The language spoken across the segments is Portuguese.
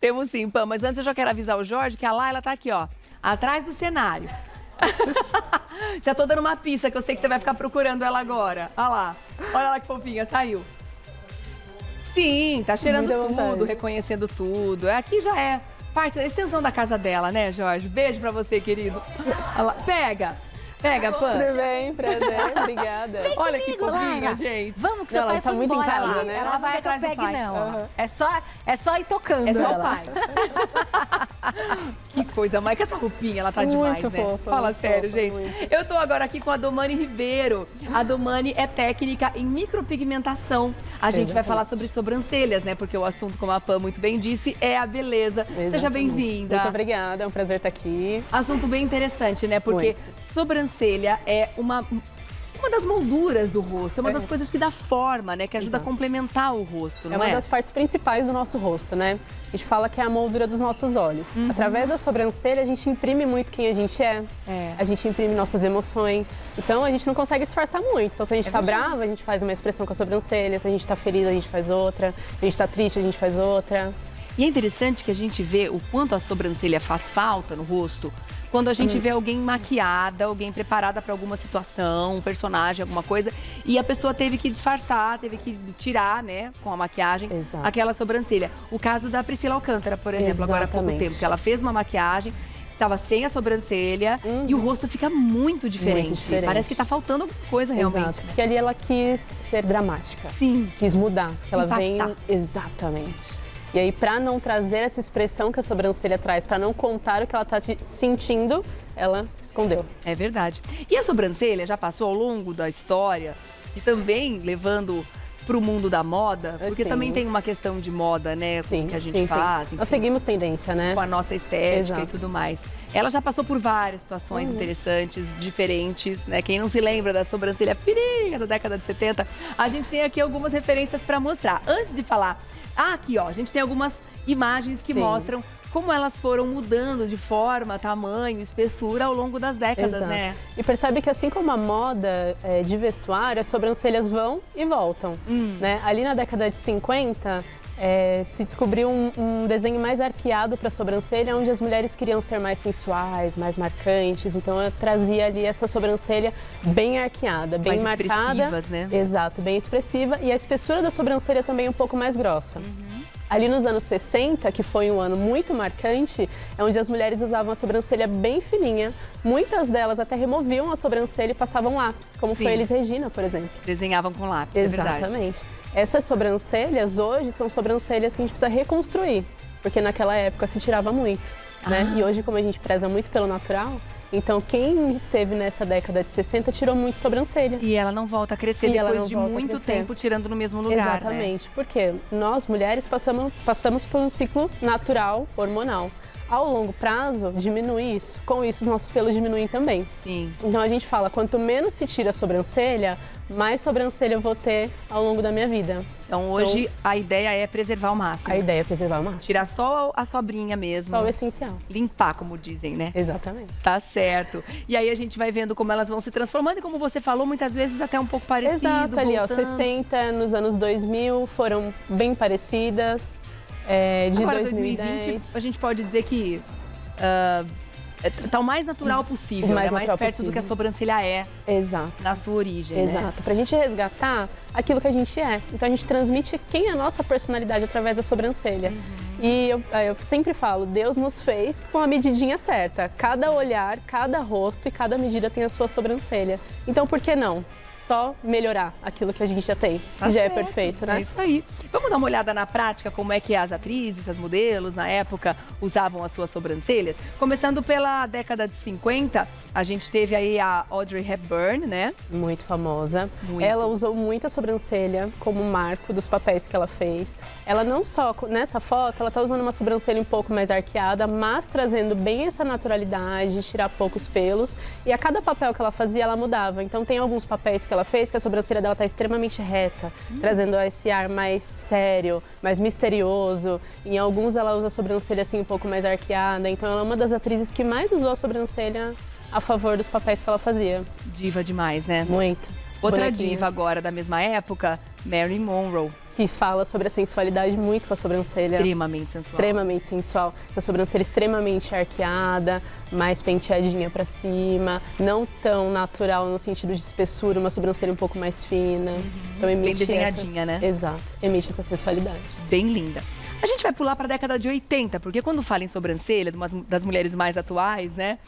Temos sim, Pam, mas antes eu já quero avisar o Jorge que a Laila tá aqui, ó, atrás do cenário. Já tô dando uma pista que eu sei que você vai ficar procurando ela agora. Olha lá, olha lá que fofinha, saiu. Sim, tá cheirando tudo, reconhecendo tudo. Aqui já é parte da extensão da casa dela, né, Jorge? Beijo pra você, querido. Olha lá, pega, Pam. Tudo bem, prazer, obrigada. Olha que fofinha, Laila. gente. Vamos que seu pai tá muito em casa, lá. né? Ela vai atrás do pai. Não, ó. É só ir tocando. É só o ela. pai. Que coisa, mãe. Com essa roupinha, ela tá Muito demais, né? fofa, Fala muito sério, fofa, gente. muito. Eu tô agora aqui com a Domani Ribeiro. A Domani é técnica em micropigmentação. A gente vai falar sobre sobrancelhas, né? Porque o assunto, como a Pam muito bem disse, é a beleza. Exatamente. Seja bem-vinda. Muito obrigada, é um prazer estar aqui. Assunto bem interessante, né? Porque sobrancelha é uma das molduras do rosto, é uma das coisas que dá forma, né? Que ajuda a complementar o rosto, não é? É uma das partes principais do nosso rosto, né? A gente fala que é a moldura dos nossos olhos. Através da sobrancelha, a gente imprime muito quem a gente é. A gente imprime nossas emoções. Então, a gente não consegue disfarçar muito. Então, se a gente tá brava, a gente faz uma expressão com a sobrancelha. Se a gente tá ferida, a gente faz outra. Se a gente tá triste, a gente faz outra. E é interessante que a gente vê o quanto a sobrancelha faz falta no rosto quando a gente vê alguém maquiada, alguém preparada para alguma situação, um personagem, alguma coisa, e a pessoa teve que disfarçar, teve que tirar, né, com a maquiagem, aquela sobrancelha. O caso da Priscila Alcântara, por exemplo, agora há pouco tempo, que ela fez uma maquiagem, estava sem a sobrancelha e o rosto fica muito diferente. Parece que tá faltando alguma coisa realmente. Exato, porque ali ela quis ser dramática. Sim. Quis mudar, que ela vem... Impactar. Exatamente. E aí, para não trazer essa expressão que a sobrancelha traz, para não contar o que ela tá sentindo, ela escondeu. É verdade. E a sobrancelha já passou ao longo da história e também levando pro mundo da moda, porque também tem uma questão de moda, né, que a gente faz. Enfim, nós seguimos tendência, né? Com a nossa estética e tudo mais. Ela já passou por várias situações interessantes, diferentes, né? Quem não se lembra da sobrancelha fininha da década de 70, a gente tem aqui algumas referências para mostrar. Antes de falar, aqui ó, a gente tem algumas imagens que mostram como elas foram mudando de forma, tamanho, espessura ao longo das décadas, né? E percebe que assim como a moda de vestuário, as sobrancelhas vão e voltam, né? Ali na década de 50, se descobriu um desenho mais arqueado para a sobrancelha, onde as mulheres queriam ser mais sensuais, mais marcantes. Então, eu trazia ali essa sobrancelha bem arqueada, bem mais marcada. Expressivas, né? Exato, bem expressiva. E a espessura da sobrancelha também um pouco mais grossa. Ali nos anos 60, que foi um ano muito marcante, é onde as mulheres usavam a sobrancelha bem fininha. Muitas delas até removiam a sobrancelha e passavam lápis, como foi Elis Regina, por exemplo. Desenhavam com lápis, é verdade. Exatamente. Essas sobrancelhas hoje são sobrancelhas que a gente precisa reconstruir, porque naquela época se tirava muito, né? E hoje, como a gente preza muito pelo natural, então quem esteve nessa década de 60 tirou muito sobrancelha. E ela não volta a crescer depois de muito tempo tirando no mesmo lugar, Exatamente, né? Porque nós mulheres passamos por um ciclo natural, hormonal. Ao longo prazo, diminui isso. Com isso, os nossos pelos diminuem também. Sim. Então a gente fala, quanto menos se tira a sobrancelha, mais sobrancelha eu vou ter ao longo da minha vida. Então hoje a ideia é preservar o máximo. A ideia é preservar o máximo. Tirar só a sobrinha mesmo. Só o essencial. Limpar, como dizem, né? Exatamente. Tá certo. E aí a gente vai vendo como elas vão se transformando e como você falou, muitas vezes até um pouco parecido. Exato, ali ó, voltando. 60 nos anos 2000 foram bem parecidas. De Agora, 2010. 2020, a gente pode dizer que tá o mais natural possível, mais mais natural perto possível. do que a sobrancelha é na sua origem. Exato. Né? Pra gente resgatar aquilo que a gente é. Então a gente transmite quem é a nossa personalidade através da sobrancelha. E eu sempre falo, Deus nos fez com a medidinha certa. Cada olhar, cada rosto e cada medida tem a sua sobrancelha. Então por que não? Só melhorar aquilo que a gente já tem, que já é perfeito, né? É isso aí. Vamos dar uma olhada na prática, como é que as atrizes, as modelos, na época, usavam as suas sobrancelhas. Começando pela década de 50, a gente teve aí a Audrey Hepburn, né? Muito famosa. Muito. Ela usou muito a sobrancelha como marco dos papéis que ela fez. Ela não só, nessa foto, ela tá usando uma sobrancelha um pouco mais arqueada, mas trazendo bem essa naturalidade, tirar poucos pelos. E a cada papel que ela fazia, ela mudava. Então tem alguns papéis que ela fez que a sobrancelha dela tá extremamente reta, trazendo esse ar mais sério, mais misterioso. Em alguns ela usa a sobrancelha assim um pouco mais arqueada. Então ela é uma das atrizes que mais usou a sobrancelha a favor dos papéis que ela fazia. Diva demais, né? Muito. Outra Bonequinha. diva agora da mesma época, Marilyn Monroe. Que fala sobre a sensualidade muito com a sobrancelha. Extremamente sensual. Extremamente sensual. Essa sobrancelha extremamente arqueada, mais penteadinha pra cima, não tão natural no sentido de espessura, uma sobrancelha um pouco mais fina. Então emite Bem desenhadinha, né? Exato, emite essa sensualidade. Bem linda. A gente vai pular para a década de 80, porque quando fala em sobrancelha, das mulheres mais atuais, né?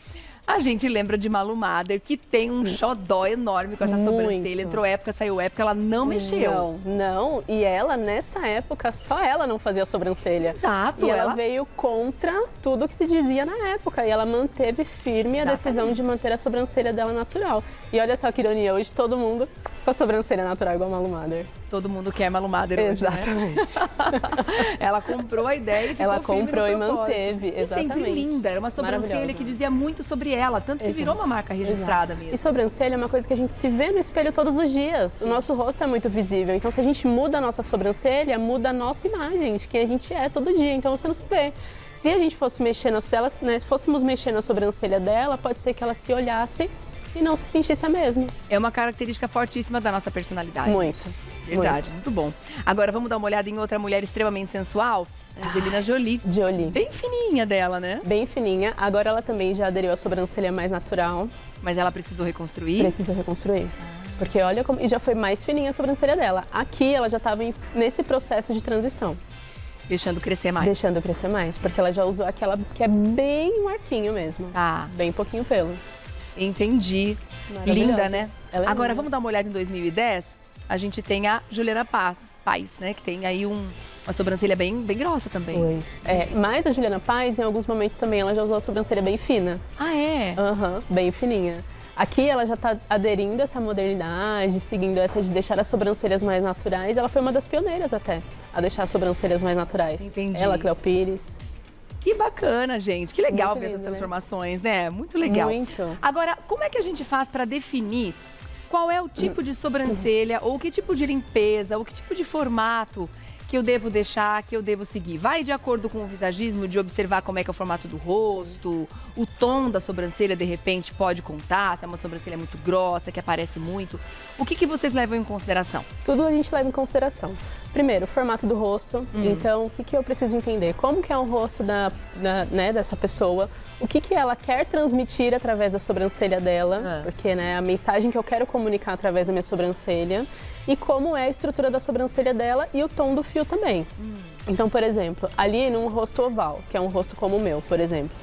A gente lembra de Malu Mader, que tem um xodó enorme com essa sobrancelha. Entrou época, saiu época, ela não mexeu. Não. E ela, nessa época, só ela não fazia sobrancelha. Exato. E ela veio contra tudo que se dizia na época. E ela manteve firme a decisão de manter a sobrancelha dela natural. E olha só que ironia, hoje todo mundo com a sobrancelha natural igual a Malu Mader. Todo mundo quer Malu Mader hoje, exatamente. Né? Ela comprou a ideia e ficou ela comprou firme e no manteve, e exatamente. sempre linda, era uma sobrancelha que dizia muito sobre ela, tanto que virou uma marca registrada mesmo. E sobrancelha é uma coisa que a gente se vê no espelho todos os dias. Sim. O nosso rosto é muito visível, então se a gente muda a nossa sobrancelha, muda a nossa imagem de quem a gente é todo dia, então você não se vê. Se a gente fosse mexer se fôssemos mexer na sobrancelha dela, pode ser que ela se olhasse e não se sentisse a mesma. É uma característica fortíssima da nossa personalidade. Muito. Verdade, muito bom. Agora vamos dar uma olhada em outra mulher extremamente sensual, Angelina Jolie. Jolie. Bem fininha dela, né? Bem fininha. Agora ela também já aderiu à sobrancelha mais natural. Mas ela precisou reconstruir? Precisou reconstruir. Porque olha como... E já foi mais fininha a sobrancelha dela. Aqui ela já estava nesse processo de transição. Deixando crescer mais. Deixando crescer mais, porque ela já usou aquela que é bem um arquinho mesmo. Tá. Bem pouquinho pelo. Entendi. Linda, né? Ela é Agora linda. vamos dar uma olhada em 2010. A gente tem a Juliana Paz, né? Que tem aí uma sobrancelha bem grossa também. Foi. Mas a Juliana Paz, em alguns momentos também, ela já usou a sobrancelha bem fina. Ah, é? Bem fininha. Aqui ela já está aderindo a essa modernidade, seguindo essa de deixar as sobrancelhas mais naturais. Ela foi uma das pioneiras até a deixar as sobrancelhas mais naturais. Entendi. Ela, Cleo Pires. Que bacana, gente. Que legal Muito ver lindo, essas transformações, né? Muito legal. Muito. Agora, como é que a gente faz para definir qual é o tipo de sobrancelha, ou que tipo de limpeza, ou que tipo de formato que eu devo deixar, que eu devo seguir? Vai de acordo com o visagismo, de observar como é que é o formato do rosto, o tom da sobrancelha, de repente, pode contar, se é uma sobrancelha muito grossa, que aparece muito. O que vocês levam em consideração? Tudo a gente leva em consideração. Primeiro, o formato do rosto. Então, o que eu preciso entender? Como que é o rosto dessa pessoa? O que ela quer transmitir através da sobrancelha dela? Porque a mensagem que eu quero comunicar através da minha sobrancelha. E como é a estrutura da sobrancelha dela e o tom do fio também. Então, por exemplo, ali num rosto oval, que é um rosto como o meu, por exemplo.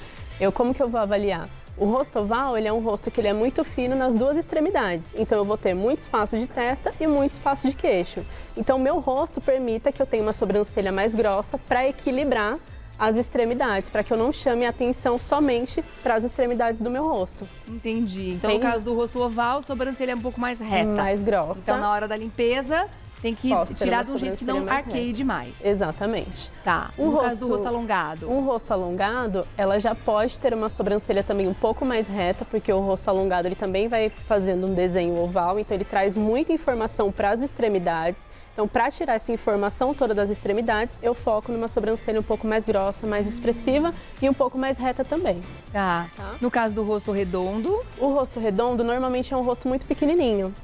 Como que eu vou avaliar? O rosto oval, ele é um rosto que ele é muito fino nas duas extremidades. Então, eu vou ter muito espaço de testa e muito espaço de queixo. Então, meu rosto permita que eu tenha uma sobrancelha mais grossa para equilibrar as extremidades, para que eu não chame a atenção somente para as extremidades do meu rosto. Entendi. Então, no caso do rosto oval, a sobrancelha é um pouco mais reta. Mais grossa. Então, na hora da limpeza, tem que tirar de um jeito que não arqueie demais. Exatamente. Tá. No caso do rosto alongado? Um rosto alongado, ela já pode ter uma sobrancelha também um pouco mais reta, porque o rosto alongado ele também vai fazendo um desenho oval, então ele traz muita informação para as extremidades. Então, para tirar essa informação toda das extremidades, eu foco numa sobrancelha um pouco mais grossa, mais expressiva e um pouco mais reta também. Tá. No caso do rosto redondo? O rosto redondo normalmente é um rosto muito pequenininho.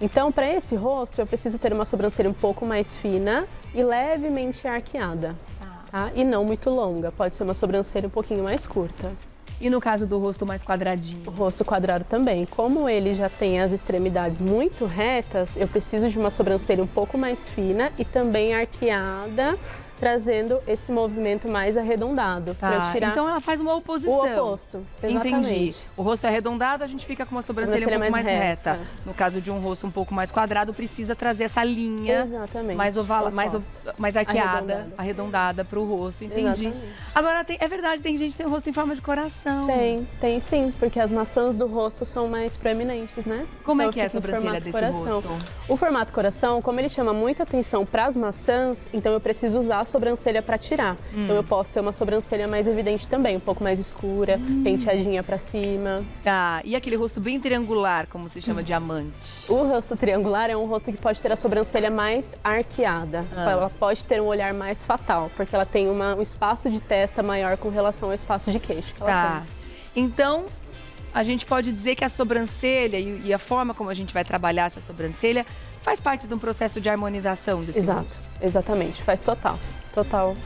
Então, para esse rosto, eu preciso ter uma sobrancelha um pouco mais fina e levemente arqueada. Tá? E não muito longa, pode ser uma sobrancelha um pouquinho mais curta. E no caso do rosto mais quadradinho? O rosto quadrado também. Como ele já tem as extremidades muito retas, eu preciso de uma sobrancelha um pouco mais fina e também arqueada, trazendo esse movimento mais arredondado. Tá. Pra eu tirar então ela faz uma oposição. o oposto. Exatamente. Entendi. O rosto é arredondado, a gente fica com uma sobrancelha um pouco mais reta. No caso de um rosto um pouco mais quadrado, precisa trazer essa linha mais oval, mais arqueada, arredondada para o rosto. Entendi. Exatamente. Agora, é verdade, tem gente que tem o rosto em forma de coração. Tem sim, porque as maçãs do rosto são mais proeminentes, né? Como então, é que é a sobrancelha desse coração. rosto? O formato coração, como ele chama muita atenção para as maçãs, então eu preciso usar a sobrancelha para tirar. Então eu posso ter uma sobrancelha mais evidente também, um pouco mais escura, penteadinha para cima. Tá, e aquele rosto bem triangular, como se chama diamante? O rosto triangular é um rosto que pode ter a sobrancelha mais arqueada. Ela pode ter um olhar mais fatal, porque ela tem um espaço de testa maior com relação ao espaço de queixo que ela tem. Então, a gente pode dizer que a sobrancelha e a forma como a gente vai trabalhar essa sobrancelha faz parte de um processo de harmonização desse rosto. Exatamente, faz total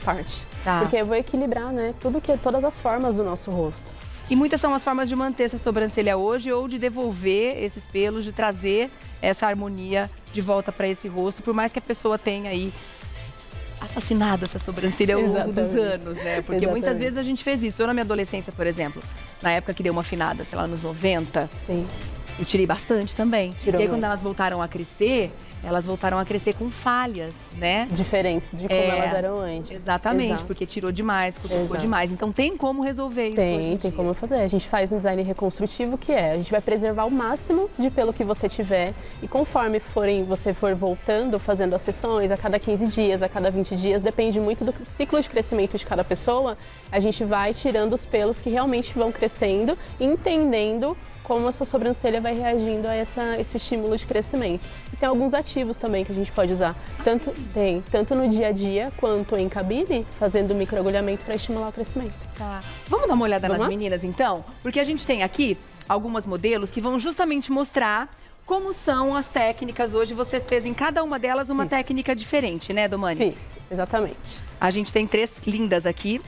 parte. Tá. Porque eu vou equilibrar, né, todas as formas do nosso rosto. E muitas são as formas de manter essa sobrancelha hoje ou de devolver esses pelos, de trazer essa harmonia de volta para esse rosto, por mais que a pessoa tenha aí assassinado essa sobrancelha ao longo dos anos, né? Porque muitas vezes a gente fez isso. Eu na minha adolescência, por exemplo, na época que deu uma afinada, sei lá, nos 90, Sim. eu tirei bastante também. Tirou e aí muito. quando elas voltaram a crescer com falhas, né? Diferentes de como elas eram antes. Exatamente, Exato. porque tirou demais, cutucou Exato. demais. Então tem como resolver isso hoje em Tem dia. como fazer. A gente faz um design reconstrutivo que a gente vai preservar o máximo de pelo que você tiver e conforme você for voltando, fazendo as sessões a cada 15 dias, a cada 20 dias, depende muito do ciclo de crescimento de cada pessoa, a gente vai tirando os pelos que realmente vão crescendo e entendendo como a sua sobrancelha vai reagindo a esse estímulo de crescimento. E tem alguns ativos também que a gente pode usar, tanto no dia a dia quanto em cabine, fazendo microagulhamento para estimular o crescimento. Tá. Vamos dar uma olhada Vamos nas lá? meninas, então? Porque a gente tem aqui algumas modelos que vão justamente mostrar como são as técnicas hoje. Você fez em cada uma delas uma Isso. técnica diferente, né, Domani? Fiz, exatamente. A gente tem 3 lindas aqui.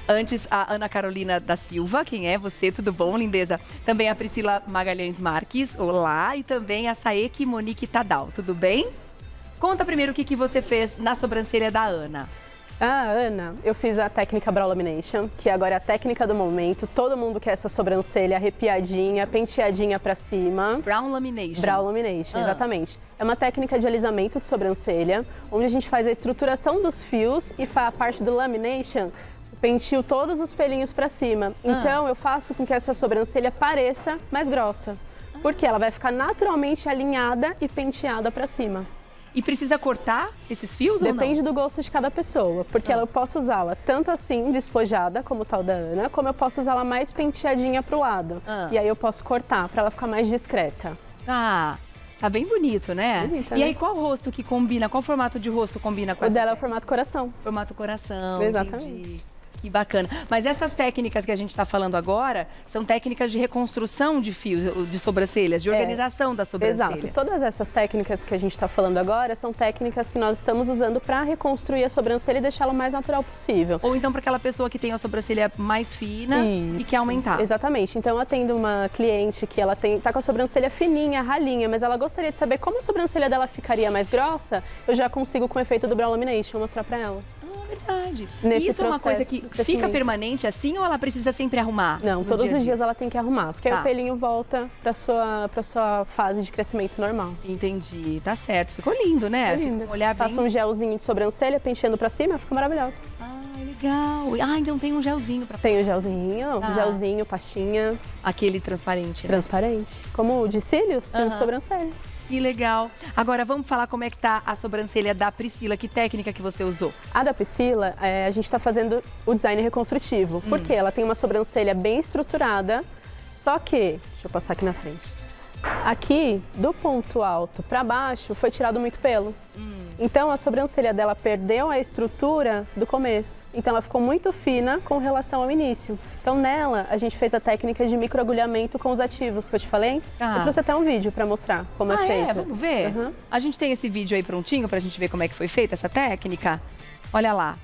Antes, a Ana Carolina da Silva, quem é você? Tudo bom, lindeza? Também a Priscila Magalhães Marques, olá. E também a Saeki Monique Tadal, tudo bem? Conta primeiro o que você fez na sobrancelha da Ana. A Ana, eu fiz a técnica Brow Lamination, que agora é a técnica do momento. Todo mundo quer essa sobrancelha arrepiadinha, penteadinha pra cima. Brown Lamination. Brow Lamination, exatamente. É uma técnica de alisamento de sobrancelha, onde a gente faz a estruturação dos fios e a parte do lamination, pentio todos os pelinhos pra cima. Então, eu faço com que essa sobrancelha pareça mais grossa, porque ela vai ficar naturalmente alinhada e penteada pra cima. E precisa cortar esses fios ou não? Depende do gosto de cada pessoa, porque eu posso usá-la tanto assim, despojada, como o tal da Ana, como eu posso usá-la mais penteadinha pro lado. E aí eu posso cortar pra ela ficar mais discreta. Tá bem bonito, né? Bonita, E né? aí, qual rosto que combina? Qual formato de rosto combina com O essa dela é o técnica? formato coração. Formato coração. Exatamente. Entendi. Que bacana. Mas essas técnicas que a gente está falando agora são técnicas de reconstrução de fios, de sobrancelhas, de organização da sobrancelha. Exato. Todas essas técnicas que a gente está falando agora são técnicas que nós estamos usando para reconstruir a sobrancelha e deixá-la o mais natural possível. Ou então para aquela pessoa que tem a sobrancelha mais fina e quer aumentar. Exatamente. Então eu atendo uma cliente que ela tá com a sobrancelha fininha, ralinha, mas ela gostaria de saber como a sobrancelha dela ficaria mais grossa. Eu já consigo, com o efeito do Brow Lamination, mostrar para ela. Verdade. Nesse E isso é uma coisa processo que do fica crescimento. permanente assim ou ela precisa sempre arrumar? Não, no todos dia a os dia? dias ela tem que arrumar, porque aí Tá. o pelinho volta para sua fase de crescimento normal. Entendi, tá certo. Ficou lindo, né? Ficou lindo. Fica um olhar bem... Passa um gelzinho de sobrancelha, penteando para cima, fica maravilhosa. Legal. Então tem um gelzinho pra... Tem o gelzinho, Tá. gelzinho, pastinha, Aquele transparente, né? transparente. Como o de cílios, tem o de Aham. sobrancelha. Que legal. Agora, vamos falar como é que tá a sobrancelha da Priscila. Que técnica que você usou? A da Priscila, a gente está fazendo o design reconstrutivo, porque ela tem uma sobrancelha bem estruturada, só que, deixa eu passar aqui na frente, aqui, do ponto alto para baixo, foi tirado muito pelo. Então, a sobrancelha dela perdeu a estrutura do começo. Então, ela ficou muito fina com relação ao início. Então, nela, a gente fez a técnica de microagulhamento com os ativos que eu te falei. Tá. Eu trouxe até um vídeo para mostrar como é feito. Vamos ver? Uhum. A gente tem esse vídeo aí prontinho pra gente ver como é que foi feita essa técnica? Olha lá.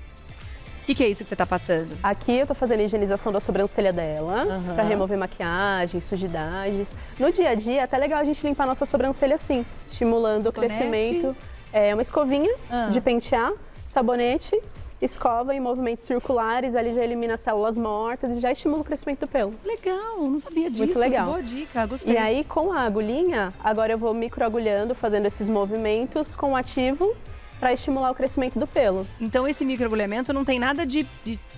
O que é isso que você tá passando? Aqui eu tô fazendo a higienização da sobrancelha dela, Aham. para remover maquiagem, sujidades. No dia a dia, é até legal a gente limpar a nossa sobrancelha assim, estimulando o Cotonete? crescimento. É uma escovinha de pentear, sabonete, escova em movimentos circulares, ali já elimina as células mortas e já estimula o crescimento do pelo. Legal, não sabia disso. Muito legal. Boa dica, gostei. E aí, com a agulhinha, agora eu vou microagulhando, fazendo esses movimentos com o ativo para estimular o crescimento do pelo. Então esse microagulhamento não tem nada de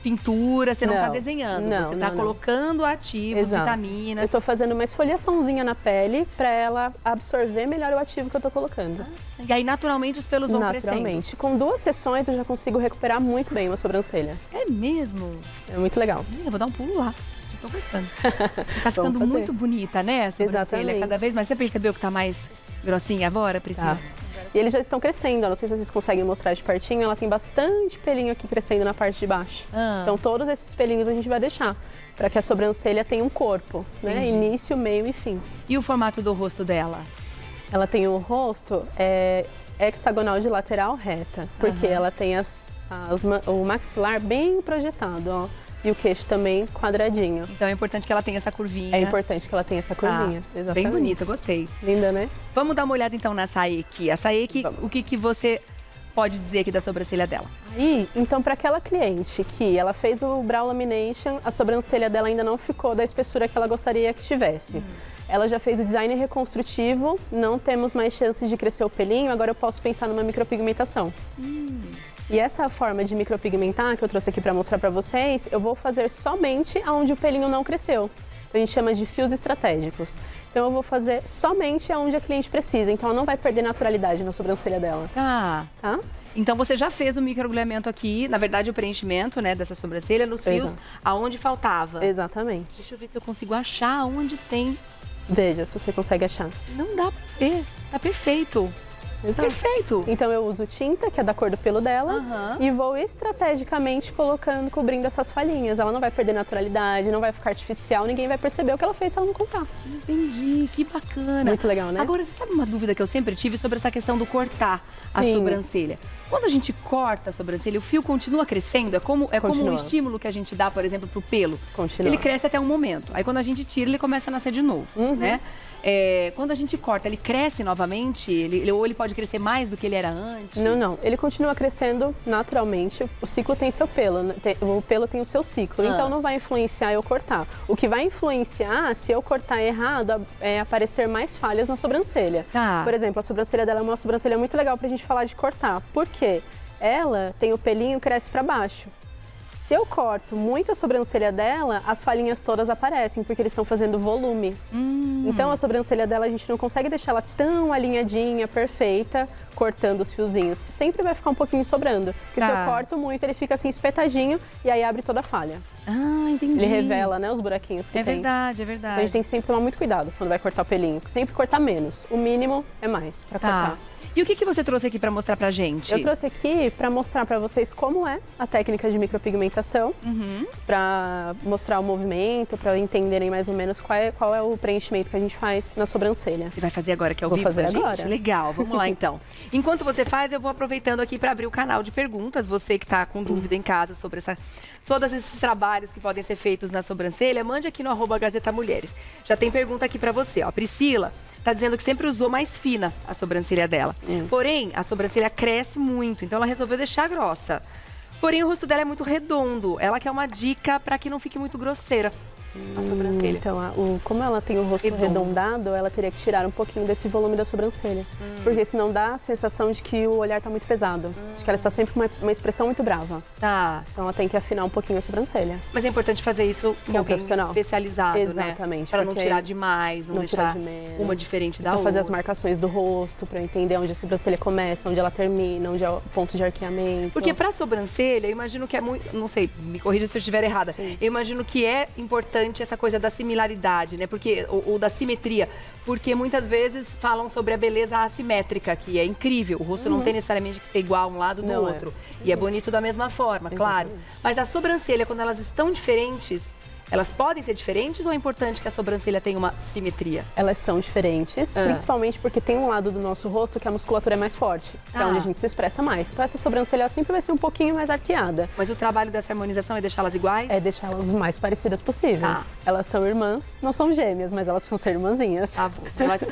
pintura, você não tá Não, desenhando. não, você tá não. colocando ativos, Exato. Eu vitaminas. estou fazendo uma esfoliaçãozinha na pele para ela absorver melhor o ativo que eu estou colocando. E aí naturalmente os pelos vão crescendo. Naturalmente. Com 2 sessões eu já consigo recuperar muito bem uma sobrancelha. É mesmo? É muito legal. Eu vou dar um pulo lá. Eu tô gostando. E tá ficando fazer. muito bonita, né, a sobrancelha? Exatamente. Cada vez mais. Você percebeu que tá mais grossinha agora, Priscila? Tá. E eles já estão crescendo, eu não sei se vocês conseguem mostrar de pertinho, ela tem bastante pelinho aqui crescendo na parte de baixo. Então todos esses pelinhos a gente vai deixar, para que a sobrancelha tenha um corpo, né? Entendi. Início, meio e fim. E o formato do rosto dela? Ela tem o rosto hexagonal de lateral reta, porque ela tem o maxilar bem projetado, ó. E o queixo também quadradinho. Então é importante que ela tenha essa curvinha. É importante que ela tenha essa curvinha, exatamente. Bem bonita, gostei. Linda, né? Vamos dar uma olhada então na Saeki. A Saeki, Vamos. o que você pode dizer aqui da sobrancelha dela? Aí, então, para aquela cliente que ela fez o brow lamination, a sobrancelha dela ainda não ficou da espessura que ela gostaria que tivesse. Ela já fez o design reconstrutivo, não temos mais chances de crescer o pelinho, agora eu posso pensar numa micropigmentação. E essa forma de micropigmentar que eu trouxe aqui para mostrar para vocês, eu vou fazer somente onde o pelinho não cresceu. A gente chama de fios estratégicos. Então eu vou fazer somente onde a cliente precisa, então ela não vai perder naturalidade na sobrancelha dela, Tá. tá? Então você já fez o microagulhamento aqui, na verdade o preenchimento, né, dessa sobrancelha nos fios Exato. aonde faltava. Exatamente. Deixa eu ver se eu consigo achar onde tem. Veja se você consegue achar. Não dá pra ver. Tá perfeito. Exato. Perfeito. Então eu uso tinta, que é da cor do pelo dela, Aham. e vou estrategicamente colocando, cobrindo essas falhinhas. Ela não vai perder naturalidade, não vai ficar artificial, ninguém vai perceber o que ela fez se ela não contar. Entendi, que bacana. Muito legal, né? Agora, você sabe uma dúvida que eu sempre tive sobre essa questão do cortar a Sim. sobrancelha? Quando a gente corta a sobrancelha, o fio continua crescendo? É como um Continua. estímulo que a gente dá, por exemplo, pro pelo. Continua. Ele cresce até um momento. Aí quando a gente tira, ele começa a nascer de novo, né? Quando a gente corta, ele cresce novamente? Ou ele pode crescer mais do que ele era antes? Não. Ele continua crescendo naturalmente. O ciclo tem seu pelo, né? O pelo tem o seu ciclo. Então não vai influenciar eu cortar. O que vai influenciar, se eu cortar errado, é aparecer mais falhas na sobrancelha. Tá. Por exemplo, a sobrancelha dela é uma sobrancelha muito legal pra gente falar de cortar. Por quê? Ela tem o pelinho, cresce pra baixo. Se eu corto muito a sobrancelha dela, as falhinhas todas aparecem, porque eles estão fazendo volume. Então a sobrancelha dela a gente não consegue deixar ela tão alinhadinha, perfeita, cortando os fiozinhos. Sempre vai ficar um pouquinho sobrando. Porque se eu corto muito, ele fica assim espetadinho e aí abre toda a falha. Ah, entendi. Ele revela, né, os buraquinhos que É tem. verdade, é Então verdade. a gente tem que sempre tomar muito cuidado quando vai cortar o pelinho. Sempre cortar menos. O mínimo é mais pra cortar. E o que você trouxe aqui pra mostrar pra gente? Eu trouxe aqui para mostrar para vocês como é a técnica de micropigmentação, para mostrar o movimento, para entenderem mais ou menos qual é o preenchimento que a gente faz na sobrancelha. Você vai fazer agora que é ao Vou vivo fazer pra gente? agora. Legal, vamos lá então. Enquanto você faz, eu vou aproveitando aqui para abrir o canal de perguntas. Você que está com dúvida em casa sobre todos esses trabalhos que podem ser feitos na sobrancelha, mande aqui no @Gazeta Mulheres. Já tem pergunta aqui para você, ó. Priscila tá dizendo que sempre usou mais fina a sobrancelha dela. Porém, a sobrancelha cresce muito, então ela resolveu deixar grossa. Porém, o rosto dela é muito redondo. Ela quer uma dica para que não fique muito grosseira a sobrancelha. Então, como ela tem o rosto arredondado, ela teria que tirar um pouquinho desse volume da sobrancelha. Porque senão dá a sensação de que o olhar tá muito pesado. De que ela está sempre com uma expressão muito brava. Tá. Então ela tem que afinar um pouquinho a sobrancelha. Mas é importante fazer isso com Com alguém profissional. especializado, Exatamente, né? Para não porque tirar demais, não deixar tirar de menos. uma diferente da Só outra. fazer as marcações do rosto para eu entender onde a sobrancelha começa, onde ela termina, onde é o ponto de arqueamento. Porque para sobrancelha, eu imagino que é muito, não sei, me corrija se eu estiver errada. Sim. Eu imagino que é importante essa coisa da similaridade, né? Porque ou da simetria, porque muitas vezes falam sobre a beleza assimétrica, que é incrível. O rosto não tem necessariamente que ser igual um lado do Não é. outro. E é bonito da mesma forma, claro. Mas a sobrancelha, quando elas estão diferentes, elas podem ser diferentes ou é importante que a sobrancelha tenha uma simetria? Elas são diferentes, principalmente porque tem um lado do nosso rosto que a musculatura é mais forte, que é onde a gente se expressa mais. Então essa sobrancelha sempre vai ser um pouquinho mais arqueada. Mas o trabalho dessa harmonização é deixá-las iguais? É deixá-las o mais parecidas possíveis. Elas são irmãs, não são gêmeas, mas elas precisam ser irmãzinhas. Tá bom.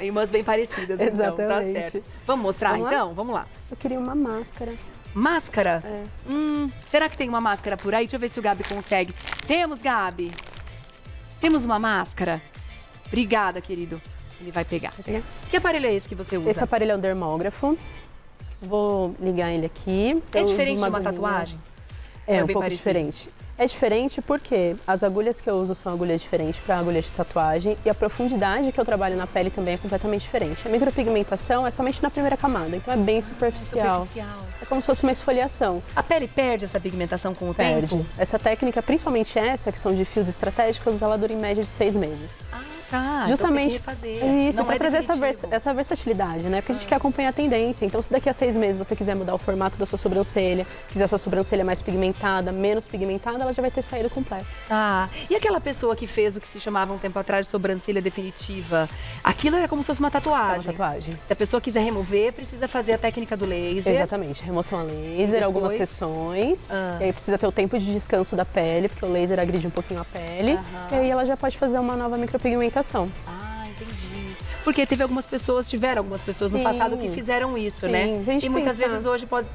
Irmãs bem parecidas, então, tá Exatamente. certo. Vamos mostrar, Vamos lá? então? Vamos lá. Eu queria uma máscara. Máscara? É. Será que tem uma máscara por aí? Deixa eu ver se o Gabi consegue. Temos, Gabi? Temos uma máscara? Obrigada, querido. Ele vai pegar. pegar? Que aparelho é esse que você usa? Esse aparelho é um dermógrafo. Vou ligar ele aqui. É Eu uso diferente de uma agulhinha. tatuagem? É Ou um bem pouco parecido? diferente. É diferente porque as agulhas que eu uso são agulhas diferentes para agulhas de tatuagem e a profundidade que eu trabalho na pele também é completamente diferente. A micropigmentação é somente na primeira camada, então é bem superficial. Superficial. É como se fosse uma esfoliação. A pele perde essa pigmentação com o Perde. tempo? Essa técnica, principalmente essa, que são de fios estratégicos, ela dura em média de 6 meses. Ah, Justamente então tem que refazer. isso, Não para é trazer definitivo. essa versatilidade, né? Porque a gente quer acompanhar a tendência. Então, se daqui a 6 meses você quiser mudar o formato da sua sobrancelha, quiser a sua sobrancelha mais pigmentada, menos pigmentada, ela já vai ter saído completa. Ah, e aquela pessoa que fez o que se chamava um tempo atrás de sobrancelha definitiva? Aquilo era como se fosse uma É tatuagem. uma tatuagem. Se a pessoa quiser remover, precisa fazer a técnica do laser. Exatamente, remoção a laser, depois? algumas sessões, Ah. e aí precisa ter o tempo de descanso da pele, porque o laser agride um pouquinho a pele, Aham. e aí ela já pode fazer uma nova micropigmentação. Ah, entendi. Porque tiveram algumas pessoas no Sim. passado que fizeram isso, Sim, né? se a gente E muitas pensar- vezes hoje pode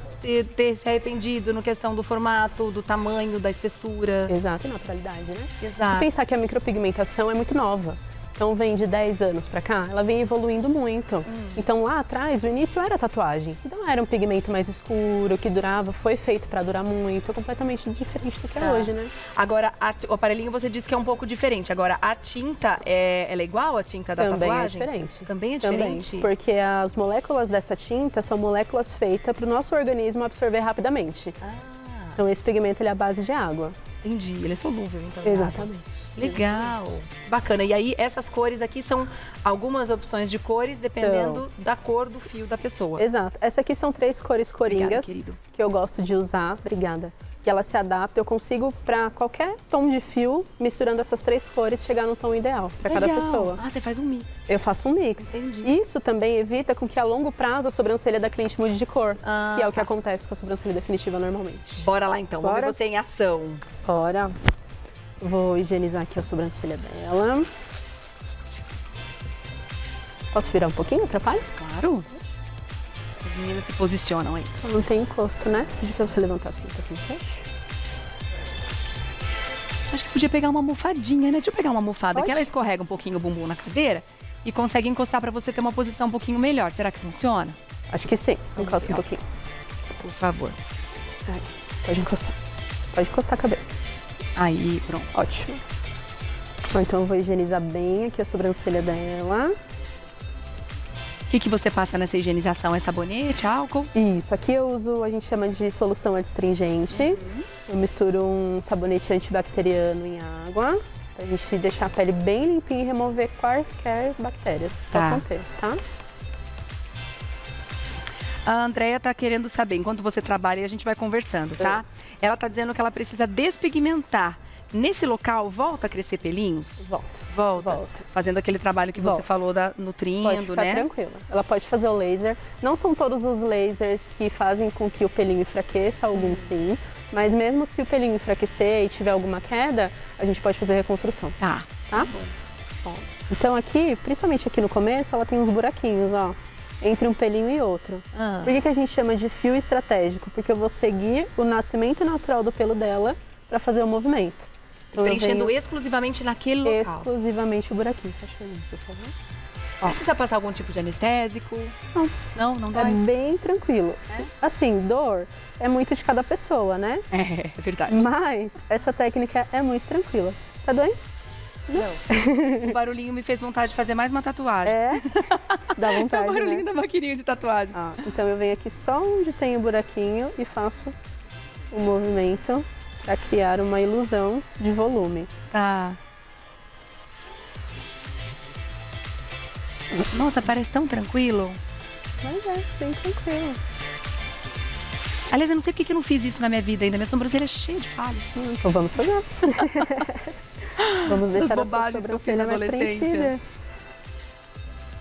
ter se arrependido no questão do formato, do tamanho, da espessura. Exato, e naturalidade, né? Exato. Se pensar que a micropigmentação é muito nova, então vem de 10 anos pra cá, ela vem evoluindo muito. Então lá atrás, o início era tatuagem. Então era um pigmento mais escuro, que durava, foi feito pra durar muito, é completamente diferente do que é Tá. hoje, né? Agora, o aparelhinho você disse que é um pouco diferente. Agora, a tinta, ela é igual à tinta da Também é tatuagem? diferente. Também é diferente? Também, porque as moléculas dessa tinta são moléculas feitas para o nosso organismo absorver rapidamente. Ah, Então esse pigmento ele é à base de água. entendi. Ele é solúvel, então. Exatamente. Legal. Bacana. E aí, essas cores aqui são algumas opções de cores, dependendo da cor do fio da pessoa. Exato. Essa aqui são 3 cores Obrigada, coringas querido. que eu gosto de usar. Obrigada. Que ela se adapta, eu consigo para qualquer tom de fio, misturando essas 3 cores, chegar no tom ideal para cada Legal. pessoa. Ah, você faz um mix. Eu faço um mix. Entendi. Isso também evita com que a longo prazo a sobrancelha da cliente mude de cor, Ah, que é o que tá. acontece com a sobrancelha definitiva normalmente. Bora lá, então. Vamos Bora. ver você em ação. Bora. Vou higienizar aqui a sobrancelha dela. Posso virar um pouquinho? Atrapalha? Claro. Os meninos se posicionam aí. Só não tem encosto, né? Pedi pra você levantar assim um pouquinho, fecha. Acho que podia pegar uma almofadinha, né? Deixa eu pegar uma almofada, Pode. que ela escorrega um pouquinho o bumbum na cadeira e consegue encostar pra você ter uma posição um pouquinho melhor. Será que funciona? Acho que sim. Vamos Encosta ver, um ó. pouquinho. Por favor. Aí, pode encostar. Pode encostar a cabeça. Aí, pronto. Ótimo. Bom, então eu vou higienizar bem aqui a sobrancelha dela. O que você passa nessa higienização? É sabonete, álcool? Isso, aqui eu uso, a gente chama de solução adstringente. Eu misturo um sabonete antibacteriano em água, pra gente deixar a pele bem limpinha e remover quaisquer bactérias que Tá. possam ter, tá? A Andrea tá querendo saber, enquanto você trabalha e a gente vai conversando, tá? Ela tá dizendo que ela precisa despigmentar. Nesse local, volta a crescer pelinhos? Volta. Volta. Fazendo aquele trabalho que você Volta. falou, Pode nutrindo, ficar né? tranquila. Ela pode fazer o laser. Não são todos os lasers que fazem com que o pelinho enfraqueça, alguns sim. Mas mesmo se o pelinho enfraquecer e tiver alguma queda, a gente pode fazer reconstrução, Tá. tá? Ó, então aqui, principalmente aqui no começo, ela tem uns buraquinhos, ó, entre um pelinho e outro. Ah. Por que a gente chama de fio estratégico? Porque eu vou seguir o nascimento natural do pelo dela para fazer o movimento. Então, eu Preenchendo venho exclusivamente naquele local. exclusivamente o buraquinho. Fecha o olho, por favor. Precisa passar algum tipo de anestésico? Não. Não É dói? bem tranquilo. É? Assim, dor é muito de cada pessoa, né? É verdade. Mas essa técnica é muito tranquila. Tá doendo? Não. O barulhinho me fez vontade de fazer mais uma tatuagem. É. Dá É o vontade, barulhinho né? da maquininha de tatuagem. Ó, então eu venho aqui só onde tem o buraquinho e faço o movimento para criar uma ilusão de volume. Tá. Nossa, parece tão tranquilo. Mas é, bem tranquilo. Aliás, eu não sei porque que eu não fiz isso na minha vida ainda. Minha sobrancelha é cheia de falhas. Então vamos fazer. Vamos deixar a sua bobagens que eu fiz sobrancelha na mais adolescência. preenchida.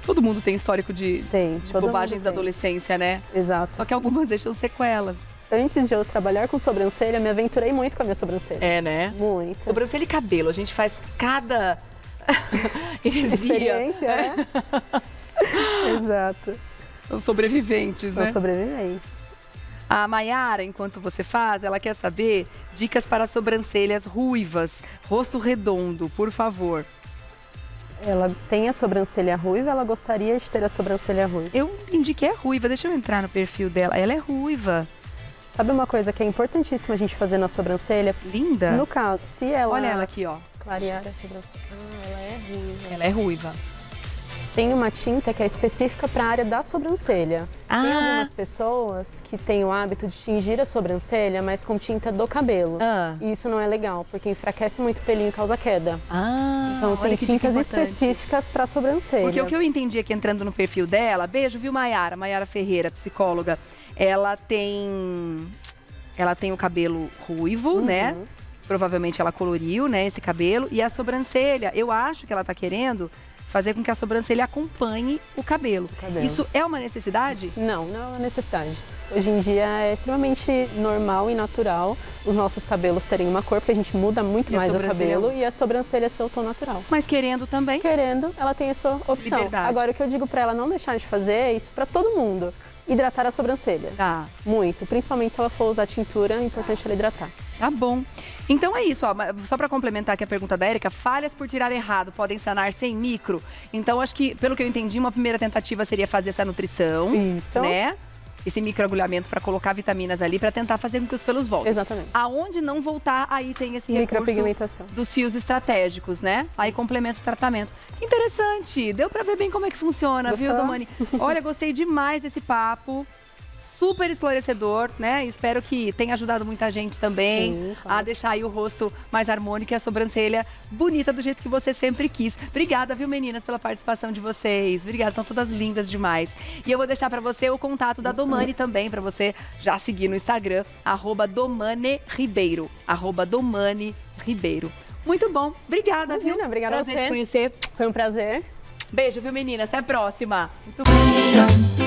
Todo mundo tem histórico de Tem, todo bobagens mundo da tem. adolescência, né? Exato. Só que algumas deixam sequelas. Antes de eu trabalhar com sobrancelha, me aventurei muito com a minha sobrancelha. É, né? Muito. Sobrancelha e cabelo. A gente faz cada heresia. Experiência, né? Exato. São sobreviventes, São né? sobreviventes. A Maiara, enquanto você faz, ela quer saber dicas para sobrancelhas ruivas, rosto redondo, por favor. Ela tem a sobrancelha ruiva, ela gostaria de ter a sobrancelha ruiva. Eu entendi que é ruiva, deixa eu entrar no perfil dela. Ela é ruiva. Sabe uma coisa que é importantíssima a gente fazer na sobrancelha? Linda. No caso, se ela Olha ela aqui, ó. clarear a sobrancelha. Ah, ela é ruiva. Ela é ruiva. tem uma tinta que é específica para a área da sobrancelha. Tem Ah. algumas pessoas que têm o hábito de tingir a sobrancelha, mas com tinta do cabelo. Ah. E isso não é legal, porque enfraquece muito o pelinho e causa queda. Ah, Então tem olha que dica tintas importante. específicas para sobrancelha. Porque o que eu entendi aqui entrando no perfil dela, beijo, viu, Maiara Ferreira, psicóloga, ela tem o cabelo ruivo, né? Provavelmente ela coloriu, né, esse cabelo. E a sobrancelha, eu acho que ela tá querendo fazer com que a sobrancelha acompanhe o cabelo. Isso é uma necessidade? Não, não é uma necessidade. Hoje em dia é extremamente normal e natural os nossos cabelos terem uma cor, porque a gente muda muito E a mais o sobrancelha? cabelo e a sobrancelha é seu tom natural. Mas querendo também. Querendo, ela tem essa opção. Liberdade. Agora, o que eu digo pra ela não deixar de fazer é isso pra todo mundo. Hidratar a sobrancelha. Tá. Muito. Principalmente se ela for usar tintura, é importante ela hidratar. Tá bom. Então é isso, ó, só para complementar aqui a pergunta da Érica, falhas por tirar errado podem sanar sem micro? Então acho que, pelo que eu entendi, uma primeira tentativa seria fazer essa nutrição, Isso. né? Esse microagulhamento para colocar vitaminas ali para tentar fazer com que os pelos voltem. Exatamente. Aonde não voltar, aí tem esse recurso Micropigmentação. dos fios estratégicos, né? Aí complementa o tratamento. Interessante, deu para ver bem como é que funciona, viu, Gostou? Domani? Olha, gostei demais desse papo. Super esclarecedor, né? Espero que tenha ajudado muita gente também Sim, claro. a deixar aí o rosto mais harmônico e a sobrancelha bonita do jeito que você sempre quis. Obrigada, viu, meninas, pela participação de vocês. Obrigada, estão todas lindas demais. E eu vou deixar pra você o contato da Domani também, pra você já seguir no Instagram, @DomaniRibeiro, @DomaniRibeiro. Muito bom, obrigada, Imagina, viu? obrigada a Prazer você. te conhecer. Foi um prazer. Beijo, viu, meninas? Até a próxima. Muito bom.